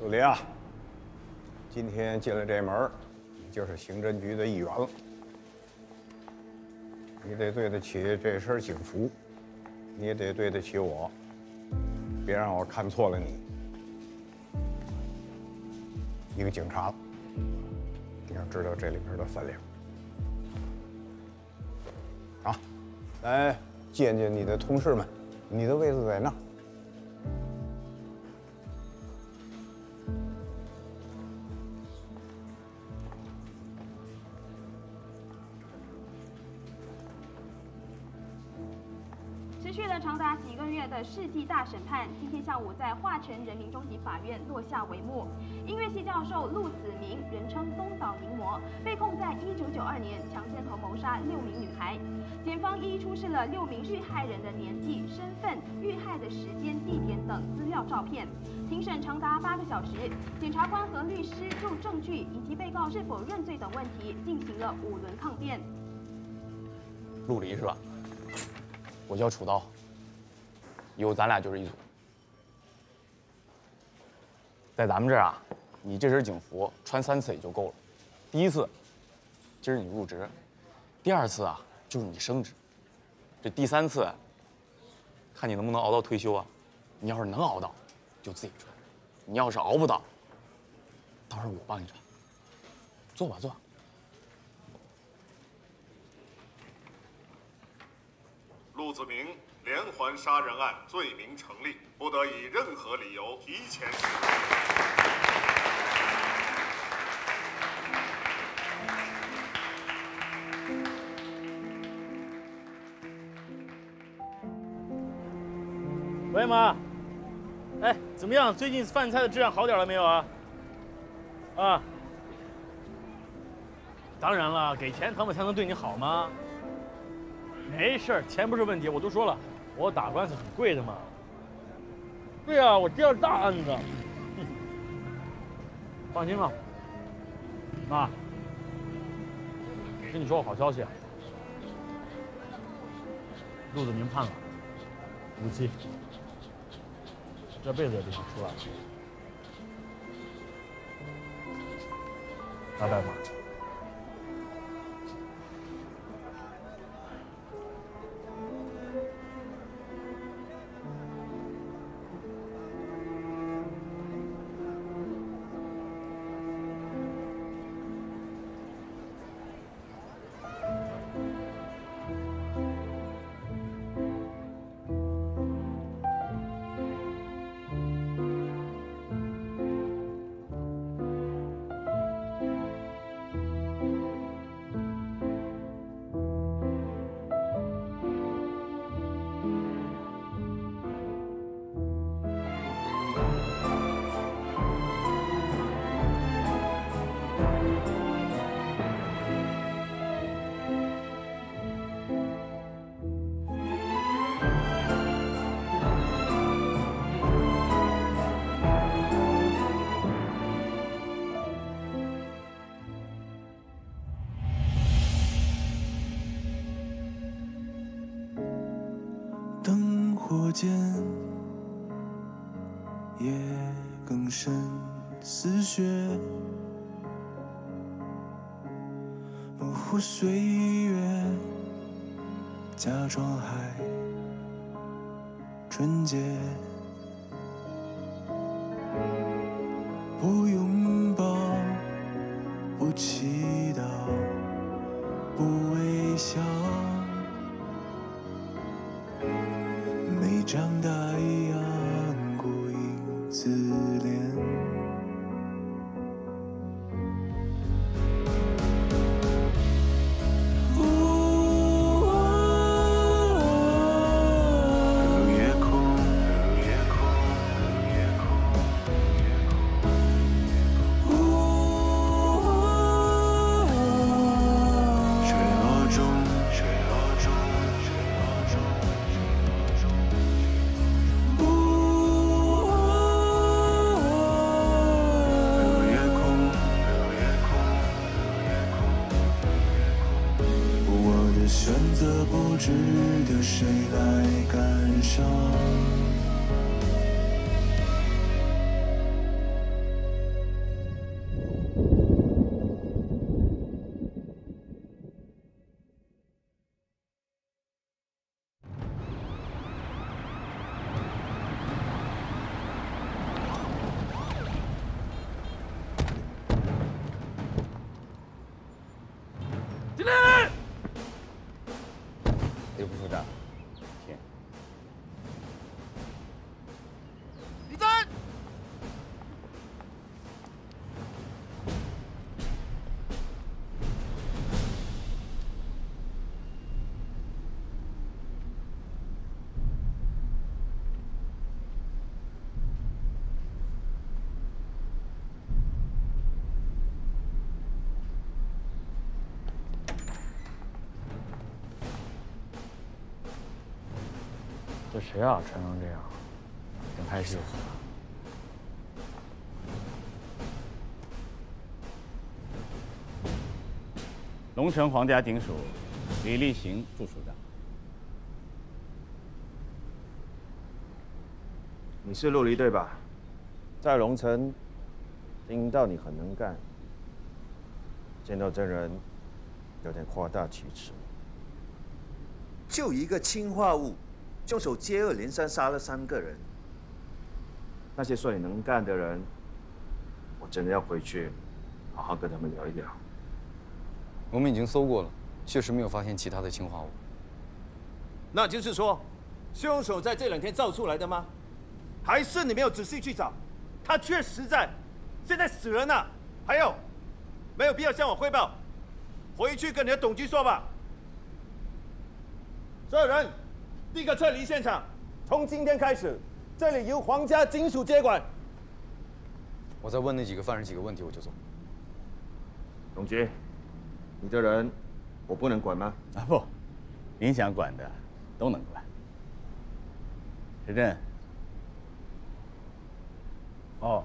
陆林啊，今天进了这门，你就是刑侦局的一员了。你得对得起这身警服，你也得对得起我，别让我看错了你。一个警察，你要知道这里边的分量。啊，来见见你的同事们，你的位子在那儿。 持续了长达几个月的世纪大审判，今天下午在化城人民中级法院落下帷幕。音乐系教授陆子明，人称东岛名模，被控在1992年强奸和谋杀6名女孩。检方一一出示了6名遇害人的年纪、身份、遇害的时间、地点等资料照片。庭审长达8个小时，检察官和律师就证据以及被告是否认罪等问题进行了5轮抗辩。陆离是吧？ 我叫楚刀，以后咱俩就是一组。在咱们这儿啊，你这身警服穿3次也就够了。第一次，今儿你入职；第2次啊，就是你升职；这第3次，看你能不能熬到退休啊。你要是能熬到，就自己穿；你要是熬不到，到时候我帮你穿。坐吧，坐。 陆子明连环杀人案罪名成立，不得以任何理由提前审喂，妈。哎，怎么样？最近饭菜的质量好点了没有啊？啊。当然了，给钱他们才能对你好吗？ 没事儿，钱不是问题，我都说了，我打官司很贵的嘛。对啊，我接了大案子。放心吧，妈。跟你说个好消息，陆子明判了无期，这辈子也别想出来了。拜拜，妈。 灯火间，夜更深似雪，模糊岁月，假装还纯洁，不拥抱，不祈祷，不微笑。 没长大一样孤影自怜，夜空，坠落中。谁啊？穿成这样，想拍戏？龙城皇家警署李立行副署长。你是陆离对吧？在龙城听到你很能干，见到真人有点夸大其词。就一个氰化物，凶手接二连三杀了3个人。那些说你能干的人，我真的要回去好好跟他们聊一聊。我们已经搜过了，确实没有发现其他的氰化物。那就是说，凶手在这2天造出来的吗？还是你没有仔细去找？他确实在，现在死人了。还有，没有必要向我汇报，回去跟你的董局说吧。所有人，立刻撤离现场。从今天开始，这里由皇家警署接管。我再问那几个犯人几个问题，我就走。董局，你的人我不能管吗？啊不，您想管的都能管。石震。哦。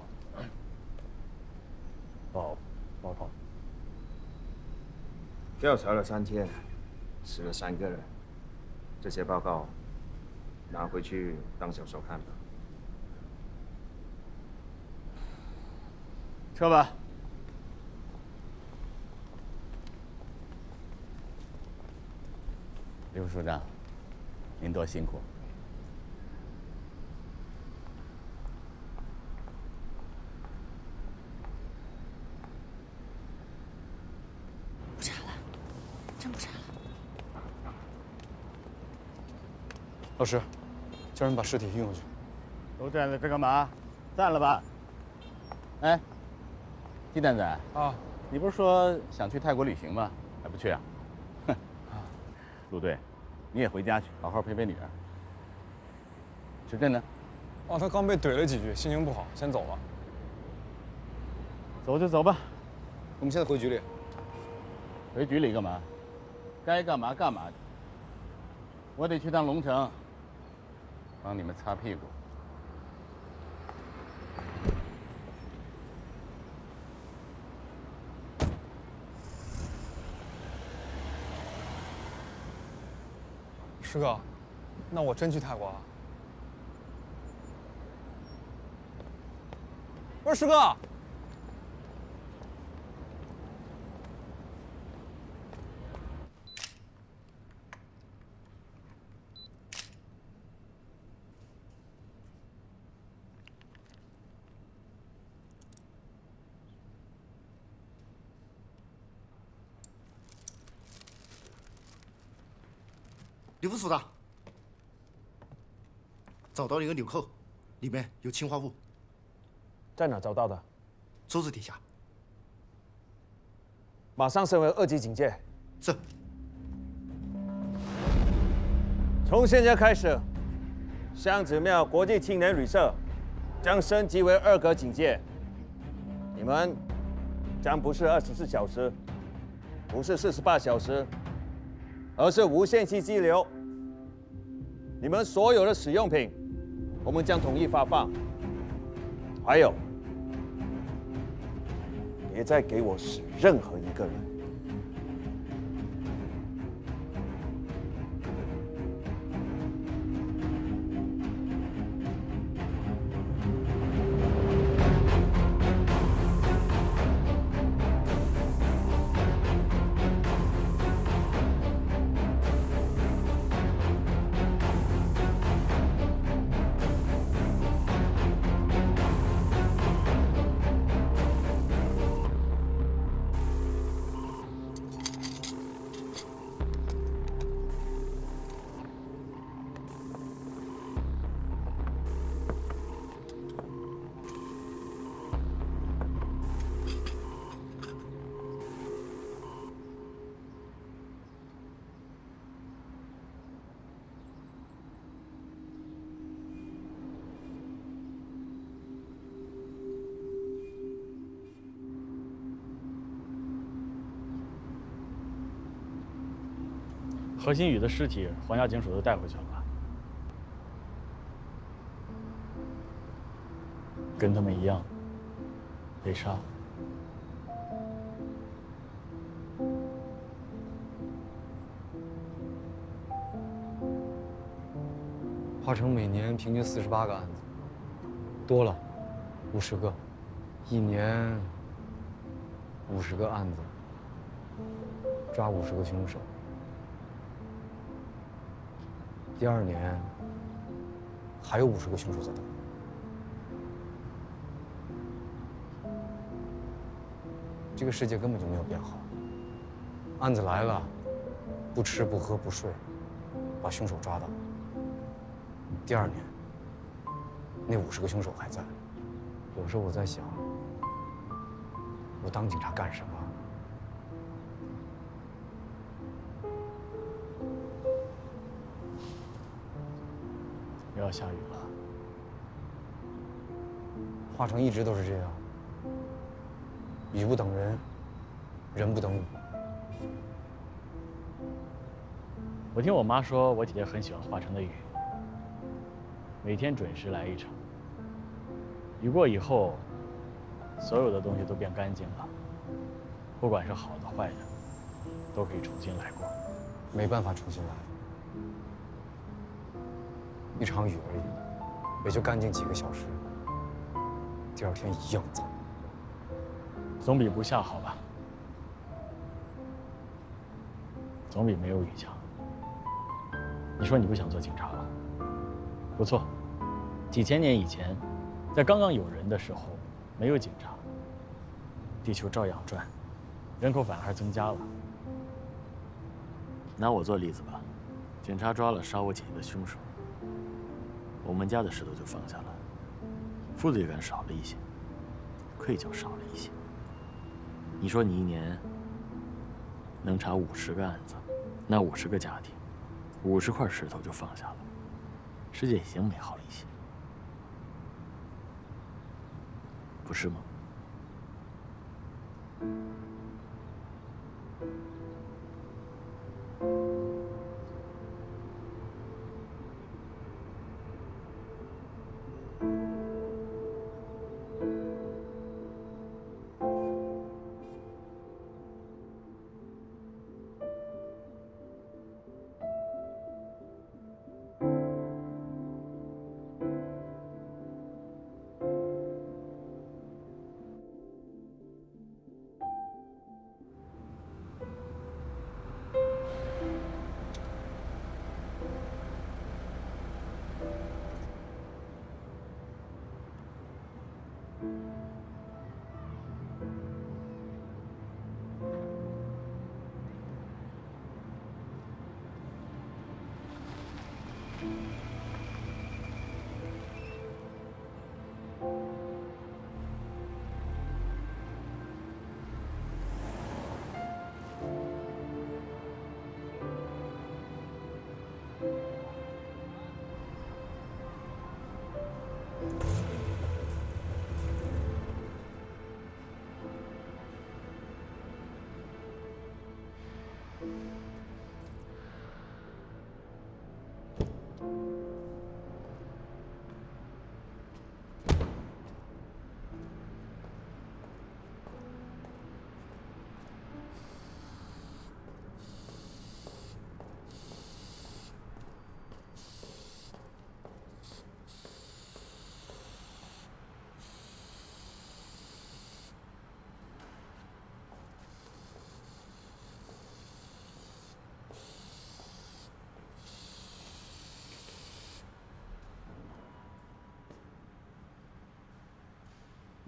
报告。调查了3天，死了3个人。这些报告拿回去当小说看吧。撤吧。李副署长，您多辛苦。不查了，真不查了。老师，叫人把尸体运过去。都站在这干嘛？散了吧。哎，鸡蛋仔啊，你不是说想去泰国旅行吗？还不去啊？哼！陆队，你也回家去，好好陪陪女儿。石震呢？哦，他刚被怼了几句，心情不好，先走了。走就走吧。我们现在回局里。回局里干嘛？该干嘛干嘛去。我得去趟龙城，帮你们擦屁股。师哥，那我真去泰国了？不是师哥。李副署长，找到了一个纽扣，里面有氰化物。在哪找到的？桌子底下。马上升为2级警戒。是。从现在开始，香子庙国际青年旅社将升级为2格警戒。你们将不是24小时，不是48小时，而是无限期拘留。你们所有的使用品，我们将统一发放。还有，别再给我使任何一个人。何新宇的尸体，皇家警署都带回去了吧？跟他们一样被杀。华城每年平均48个案子，多了50个，一年50个案子，抓50个凶手。第2年还有50个凶手在等。这个世界根本就没有变好。案子来了，不吃不喝不睡，把凶手抓到。第2年，那50个凶手还在。有时候我在想，我当警察干什么？又要下雨了。华城一直都是这样，雨不等人，人不等雨。我听我妈说，我姐姐很喜欢华城的雨，每天准时来一场。雨过以后，所有的东西都变干净了，不管是好的坏的，都可以重新来过。没办法重新来，一场雨而已，也就干净几个小时，第2天一样脏。总比不下好吧？总比没有雨强。你说你不想做警察了？不错，几千年以前，在刚刚有人的时候，没有警察，地球照样转，人口反而增加了。拿我做例子吧，警察抓了杀我姐姐的凶手，我们家的石头就放下了，负罪感少了一些，愧疚少了一些。你说你一年能查50个案子，那50个家庭，50块石头就放下了，世界已经美好了一些，不是吗？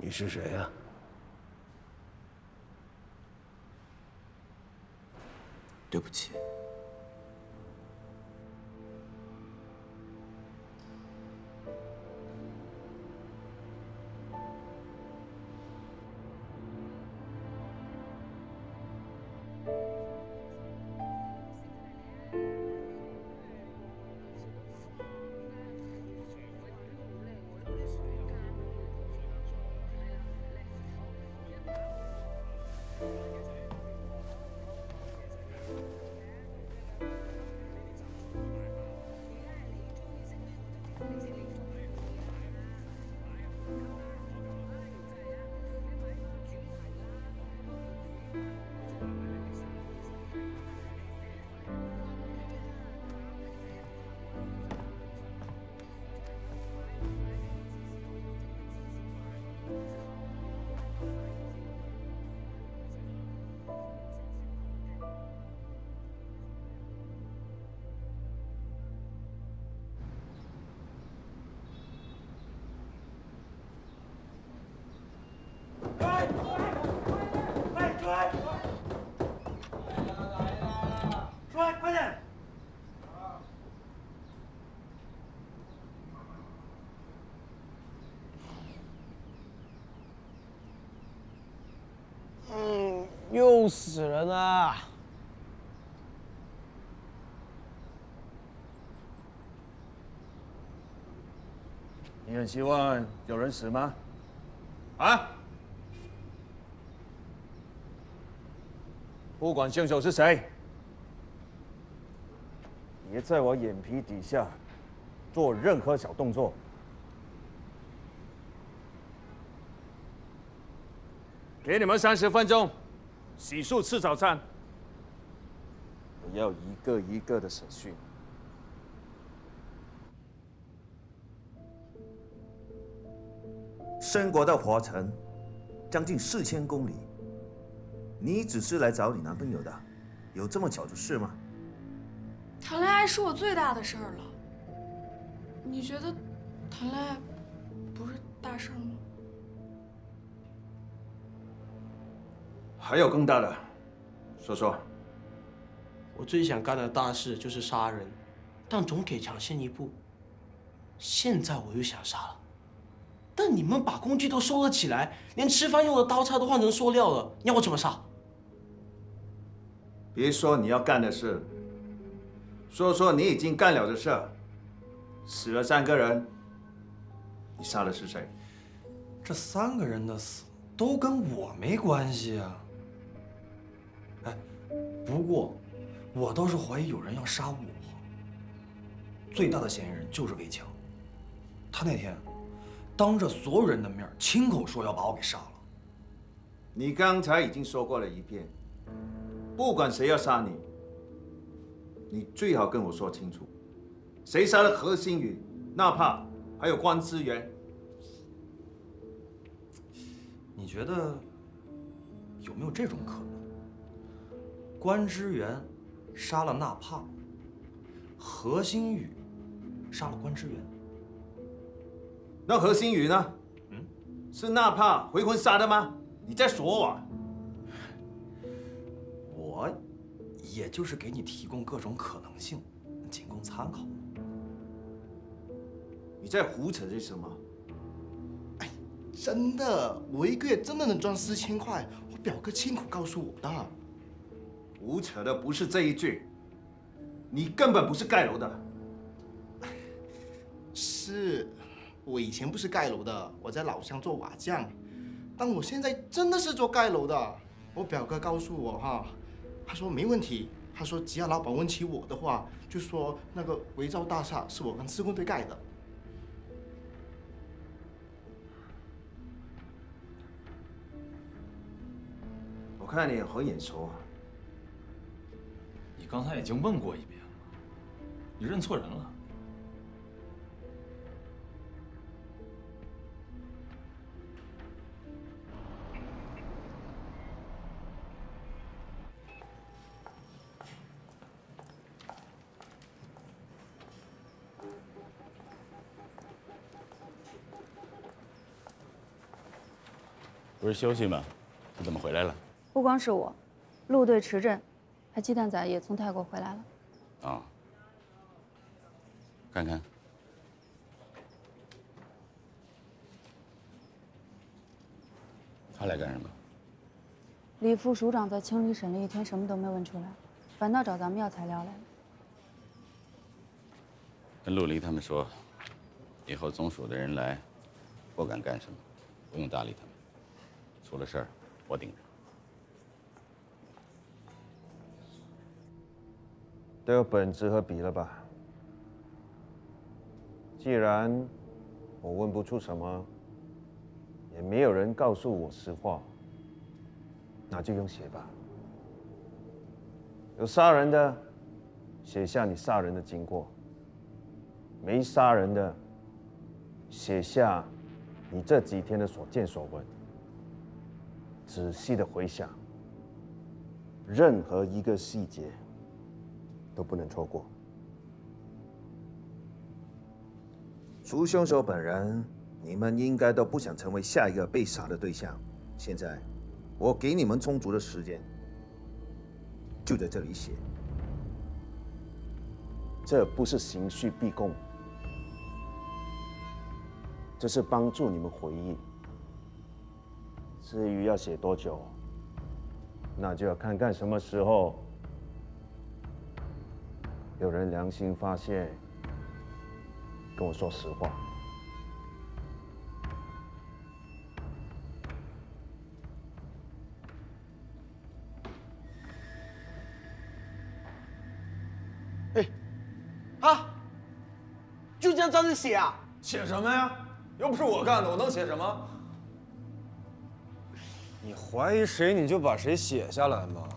你是谁呀？对不起。又死人了。你很希望有人死吗？啊？不管凶手是谁，别在我眼皮底下做任何小动作。给你们30分钟，洗漱吃早餐。我要一个一个的审讯。申国到华城，将近4000公里。你只是来找你男朋友的，有这么巧的事吗？谈恋爱是我最大的事儿了。你觉得谈恋爱不是大事吗？还有更大的，说说。我最想干的大事就是杀人，但总得抢先一步。现在我又想杀了，但你们把工具都收了起来，连吃饭用的刀叉都换成塑料了，你要我怎么杀？别说你要干的事，说说你已经干了的事。死了3个人，你杀的是谁？这3个人的死都跟我没关系啊。哎，不过我倒是怀疑有人要杀我。最大的嫌疑人就是魏强，他那天当着所有人的面亲口说要把我给杀了。你刚才已经说过了一遍，不管谁要杀你，你最好跟我说清楚，谁杀了何新宇、纳帕，还有关之源。你觉得有没有这种可能？关之源杀了纳帕，何新宇杀了关之源。那何新宇呢？是纳帕回魂杀的吗？你在说我？我也就是给你提供各种可能性，仅供参考。你在胡扯些什么？真的，我1个月真的能赚4000块，我表哥亲口告诉我的。胡扯的不是这一句，你根本不是盖楼的。是，我以前不是盖楼的，我在老乡做瓦匠，但我现在真的是做盖楼的。我表哥告诉我哈，他说没问题，他说只要老板问起我的话，就说那个维兆大厦是我跟施工队盖的。我看你很眼熟啊。你刚才已经问过一遍了，你认错人了。不是休息吗？你怎么回来了？不光是我，陆队、池镇，还鸡蛋仔也从泰国回来了。啊，看看。他来干什么？李副署长在清理审了一天，什么都没问出来，反倒找咱们要材料来了。跟陆离他们说，以后总署的人来，不敢干什么，不用搭理他们。出了事儿，我顶着。都有本质和笔了吧？既然我问不出什么，也没有人告诉我实话，那就用写吧。有杀人的，写下你杀人的经过；没杀人的，写下你这几天的所见所闻。仔细的回想，任何一个细节都不能错过。除凶手本人，你们应该都不想成为下一个被杀的对象。现在，我给你们充足的时间，就在这里写。这不是刑讯逼供，这是帮助你们回忆。至于要写多久，那就要看什么时候有人良心发现，跟我说实话。啊，就这样照着写啊？写什么呀？又不是我干的，我能写什么？你怀疑谁，你就把谁写下来嘛。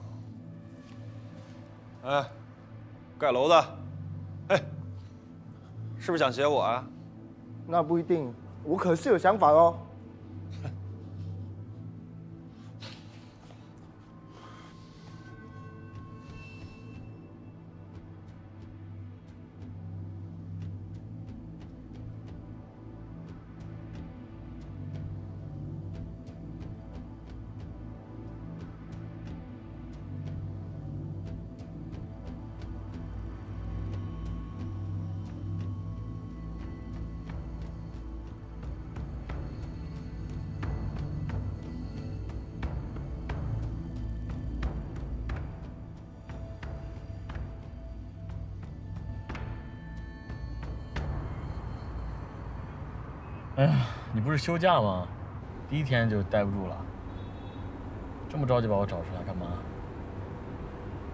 哎，盖楼的，哎，是不是想写我啊？那不一定，我可是有想法哦。哎呀，你不是休假吗？第一天就待不住了，这么着急把我找出来干嘛？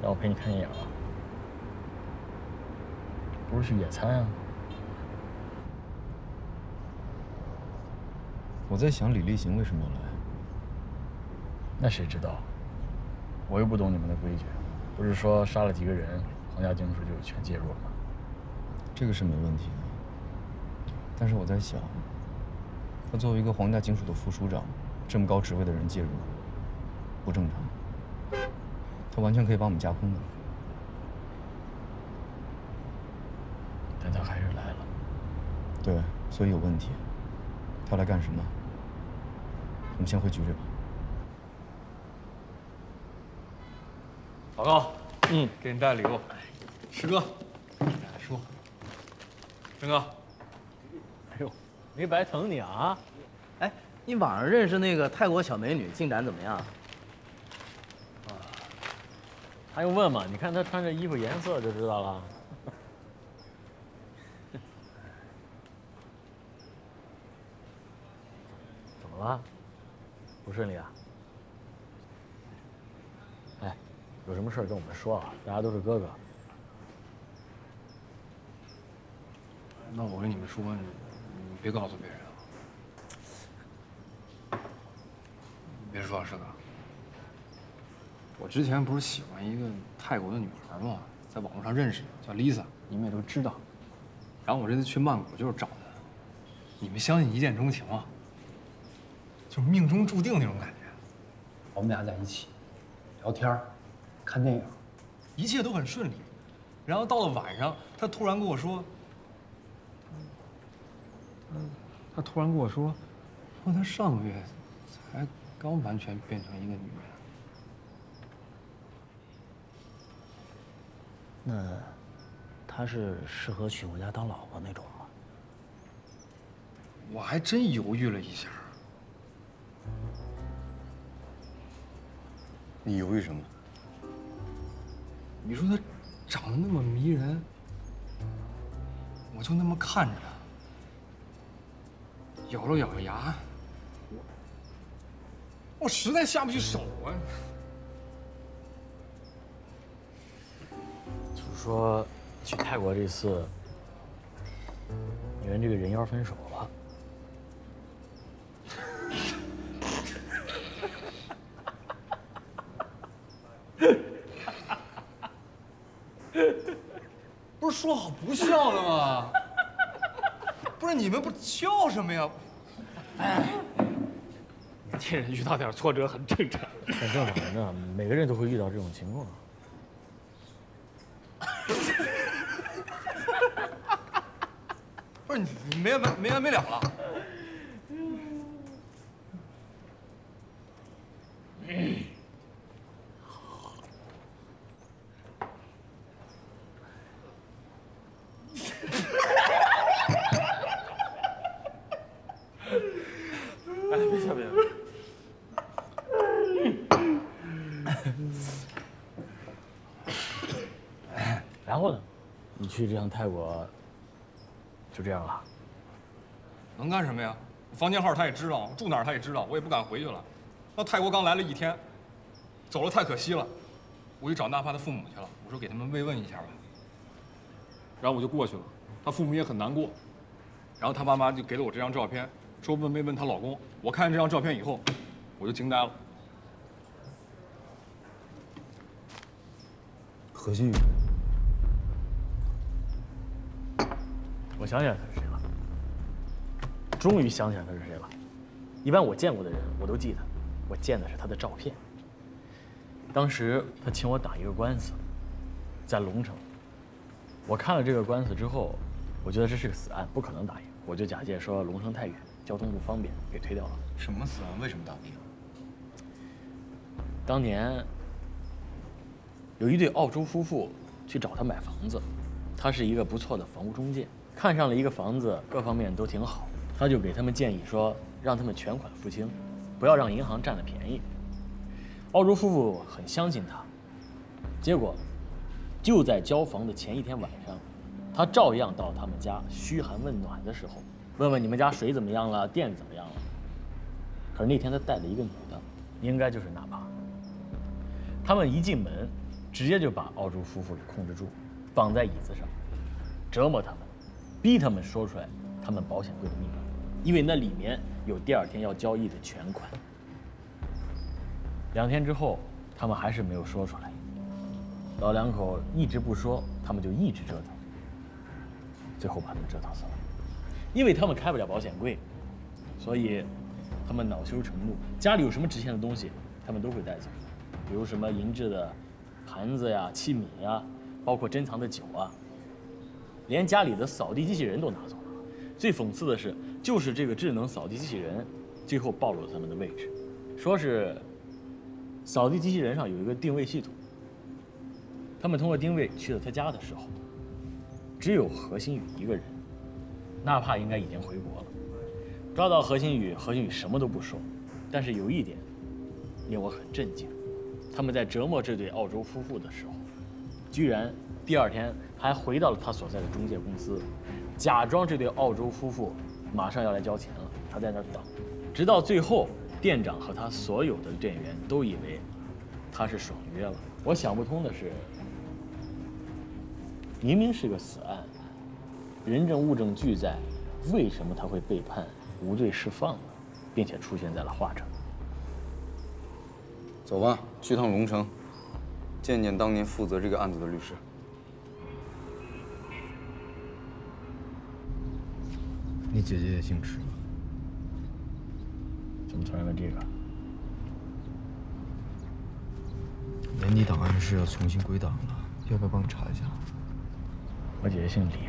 让我陪你看电影啊？不是去野餐啊？我在想李立行为什么要来。那谁知道？我又不懂你们的规矩，不是说杀了几个人，皇家警署就有权介入了吗？这个是没问题的，但是我在想，他作为一个皇家警署的副署长，这么高职位的人介入，不正常。他完全可以把我们架空的。但他还是来了。对，所以有问题。他来干什么？我们先回局里吧。老高，给你带礼物。师哥，说，真哥。哎呦，没白疼你啊！哎，你网上认识那个泰国小美女进展怎么样？还用问吗？你看她穿着衣服颜色就知道了。怎么了？不顺利啊？哎，有什么事跟我们说啊，大家都是哥哥。那我跟你们说，你别告诉别人啊。别说啊，师哥。我之前不是喜欢一个泰国的女孩吗？在网络上认识的，叫 Lisa， 你们也都知道。然后我这次去曼谷就是找她。你们相信一见钟情吗？就命中注定那种感觉。我们俩在一起聊天、看电影，一切都很顺利。然后到了晚上，她突然跟我说，她突然跟我说，她上个月才刚完全变成一个女人。那她是适合娶回家当老婆那种吗？我还真犹豫了一下。你犹豫什么？你说她长得那么迷人，我就那么看着她，咬了咬牙，我实在下不去手啊。就是说，去泰国这次，你跟这个人妖分手了。不是说好不笑的吗？不是你们不笑什么呀？哎，这人遇到点挫折很正常，很正常，很正常，每个人都会遇到这种情况。不是你没完没了了。哎，别笑别笑。然后呢？你去这趟泰国，就这样了？能干什么呀？房间号他也知道，住哪儿他也知道，我也不敢回去了。到泰国刚来了1天，走了太可惜了。我去找娜帕的父母去了，我说给他们慰问一下吧。然后我就过去了，他父母也很难过。然后他爸妈就给了我这张照片，说问没问她老公。我看见这张照片以后，我就惊呆了。何新宇，我想起来他是谁了，终于想起来他是谁了。一般我见过的人我都记得，我见的是他的照片。当时他请我打一个官司，在龙城。我看了这个官司之后，我觉得这是个死案，不可能打赢，我就假借说龙城太远，交通不方便，给推掉了。什么死案？为什么打不赢？当年有一对澳洲夫妇去找他买房子，他是一个不错的房屋中介，看上了一个房子，各方面都挺好，他就给他们建议说，让他们全款付清，不要让银行占了便宜。澳洲夫妇很相信他，结果就在交房的前一天晚上，他照样到他们家嘘寒问暖的时候，问问你们家水怎么样了，电怎么样了。可是那天他带了一个女的，应该就是娜帕。他们一进门，直接就把澳洲夫妇给控制住，绑在椅子上，折磨他们，逼他们说出来他们保险柜的密码，因为那里面有第2天要交易的全款。2天之后，他们还是没有说出来。老两口一直不说，他们就一直折腾，最后把他们折腾死了。因为他们开不了保险柜，所以他们恼羞成怒，家里有什么值钱的东西，他们都会带走，比如什么银质的盘子呀、器皿呀，包括珍藏的酒啊，连家里的扫地机器人都拿走了。最讽刺的是，就是这个智能扫地机器人，最后暴露了他们的位置，说是扫地机器人上有一个定位系统。他们通过定位去了他家的时候，只有何新宇一个人，娜帕应该已经回国了。抓到何新宇，何新宇什么都不说，但是有一点令我很震惊，他们在折磨这对澳洲夫妇的时候，居然第2天还回到了他所在的中介公司，假装这对澳洲夫妇马上要来交钱了，他在那儿等，直到最后，店长和他所有的店员都以为他是爽约了。我想不通的是，明明是个死案，人证物证俱在，为什么他会被判无罪释放呢？并且出现在了华城。走吧，去趟龙城，见见当年负责这个案子的律师。你姐姐也姓池吗？怎么突然问这个？年底档案室要重新归档了，要不要帮你查一下？我姐姐姓李，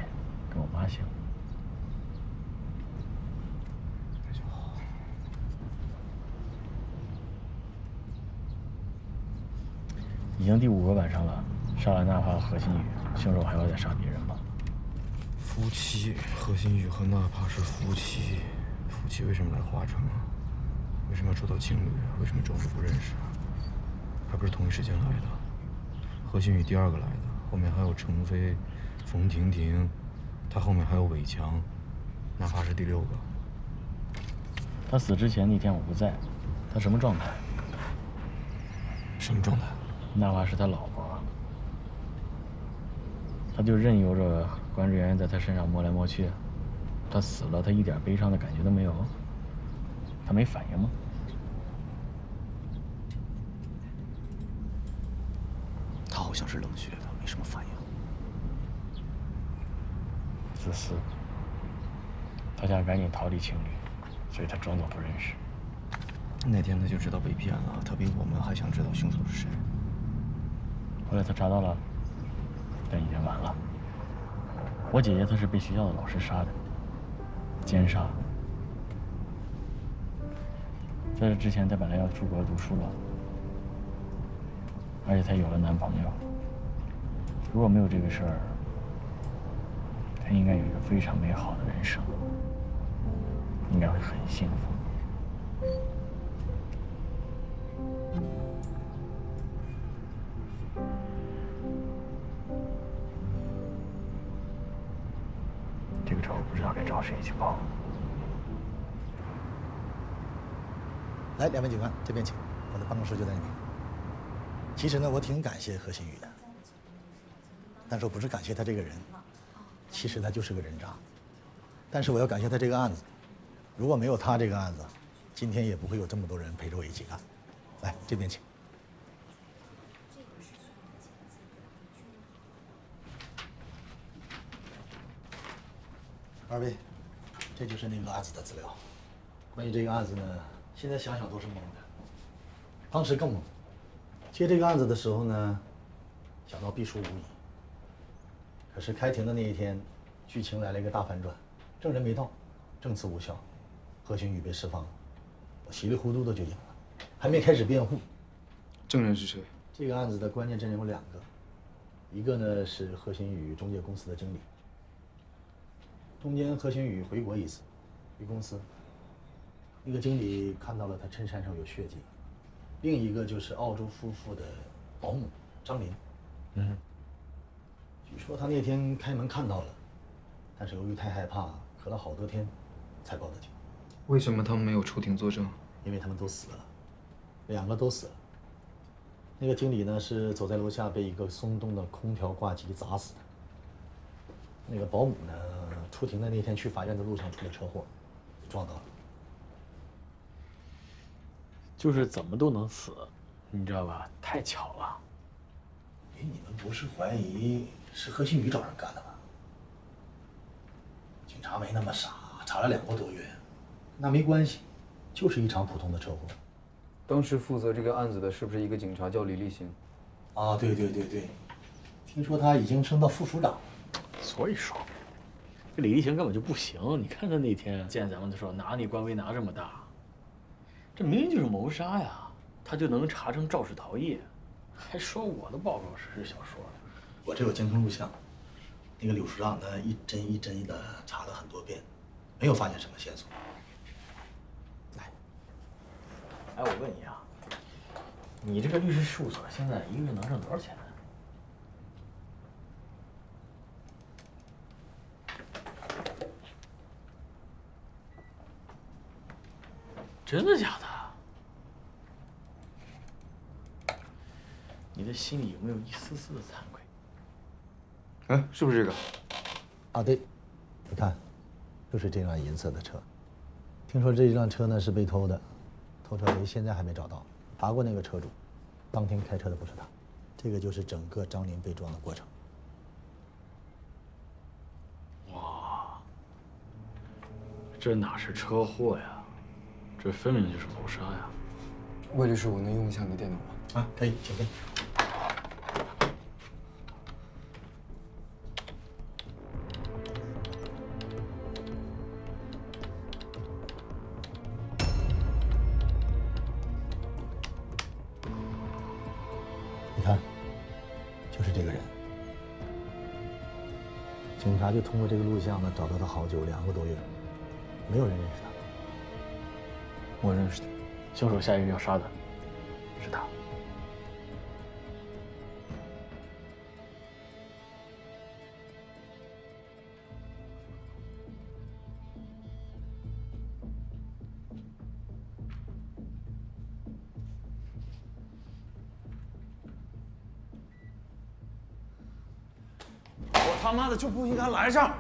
跟我妈姓。那就好。已经第5个晚上了，杀了娜帕和何新宇，凶手还要再杀别人吗？夫妻，何新宇和娜帕是夫妻，夫妻为什么来华城啊？为什么要捉到情侣？为什么装作不认识？还不是同一时间来的。何新宇第2个来的，后面还有程飞、冯婷婷，他后面还有伟强，娜帕是第6个。他死之前那天我不在，他什么状态？什么状态？娜帕是他老婆，他就任由着管制员在他身上摸来摸去。他死了，他一点悲伤的感觉都没有，他没反应吗？他好像是冷血的，没什么反应。自私。他想赶紧逃离情侣，所以他装作不认识。那天他就知道被骗了，他比我们还想知道凶手是谁。后来他查到了，但已经晚了。我姐姐她是被学校的老师杀的，奸杀。在这之前，她本来要出国读书了，而且她有了男朋友。如果没有这个事儿，她应该有一个非常美好的人生，应该会很幸福。不知道该找谁去报。来，两位警官这边请，我的办公室就在那边。其实呢，我挺感谢何新宇的，但是我不是感谢他这个人，其实他就是个人渣。但是我要感谢他这个案子，如果没有他这个案子，今天也不会有这么多人陪着我一起干。来，这边请。二位，这就是那个案子的资料。关于这个案子呢，现在想想都是懵的，当时更懵。接这个案子的时候呢，想到必输无疑。可是开庭的那一天，剧情来了一个大反转，证人没到，证词无效，何新宇被释放了，我稀里糊涂的就赢了，还没开始辩护。证人是谁？这个案子的关键证人有2个，一个呢是何新宇中介公司的经理。中间何新宇回国一次，回公司，那个经理看到了他衬衫上有血迹，另一个就是澳洲夫妇的保姆张林。据说他那天开门看到了，但是由于太害怕，咳了好多天，才报的警。为什么他们没有出庭作证？因为他们都死了，2个都死了。那个经理呢是走在楼下被一个松动的空调挂机砸死的。那个保姆呢，出庭的那天去法院的路上出了车祸，撞到了。就是怎么都能死，你知道吧？太巧了。哎，你们不是怀疑是何新宇找人干的吗？警察没那么傻，查了2个多月。那没关系，就是一场普通的车祸。当时负责这个案子的是不是一个警察叫李立行？啊，对，听说他已经升到副署长了。所以说，这李立行根本就不行。你看他那天见咱们的时候，拿你官威拿这么大，这明明就是谋杀呀，他就能查成肇事逃逸，还说我的报告是小说。我这有监控录像，那个柳署长呢一帧一帧的查了很多遍，没有发现什么线索。哎，我问你啊，你这个律师事务所现在1个月能挣多少钱呢？真的假的？你的心里有没有一丝丝的惭愧？哎，是不是这个？啊，对，你看，就是这辆银色的车。听说这辆车呢是被偷的。偷车贼现在还没找到，查过那个车主，当天开车的不是他。这个就是整个张林被撞的过程。哇，这哪是车祸呀？这分明就是谋杀呀！魏律师，我能用一下你的电脑吗？啊，可以，请进。你看，就是这个人。警察就通过这个录像呢，找到他好久，2个多月，没有人认识他。我认识他，凶手下一个要杀的是他。我他妈的就不应该来这儿！